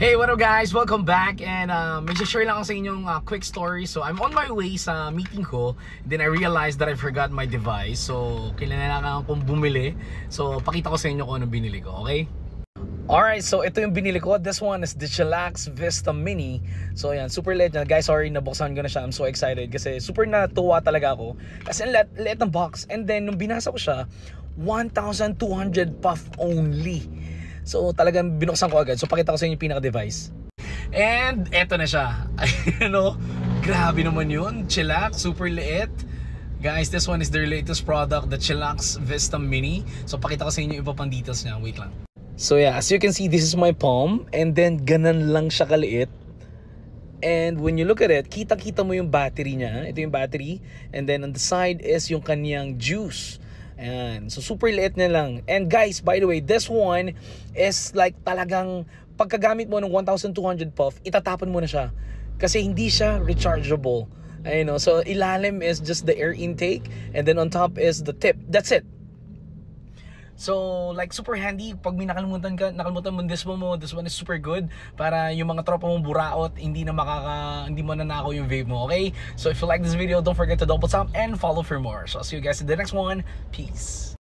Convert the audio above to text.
Hey, what up guys? Welcome back and may share lang ako sa inyong quick story. So I'm on my way sa meeting ko. Then I realized that I forgot my device. So kailangan kong bumili. So pakita ko sa inyo kung anong binili ko, okay? Alright, so ito yung binili ko. This one is the Chillax Vista Mini. So yan, super lit na. Guys, sorry, nabuksan ko na siya. I'm so excited kasi super natuwa talaga ako. Kasi lit ng box. And then nung binasa ko siya, 1,200 puff only. So talagang binuksan ko agad. So pakita ko sa inyo yung pinaka-device. And eto na siya. Ano? Grabe naman yun. Chillax, super liit. Guys, this one is their latest product, the Chillax Vista Mini. So pakita ko sa inyo iba pang details niya. Wait lang. So yeah, as you can see, this is my palm. And then ganan lang siya kaliit. And when you look at it, kita-kita mo yung battery niya. Ito yung battery. And then on the side is yung kanyang juice. Ayan. So super liit na lang. And guys, by the way, this one is like talagang pagkagamit mo ng 1,200 puff, itatapon mo na siya. Kasi hindi siya rechargeable. Ayun, no? So ilalim is just the air intake. And then on top is the tip. That's it. So like super handy pag may nakalimutan mo this one is super good para yung mga tropa mong buraot hindi mo nanakaw yung vape mo, okay? So if you like this video, don't forget to double tap and follow for more. So I'll see you guys in the next one. Peace.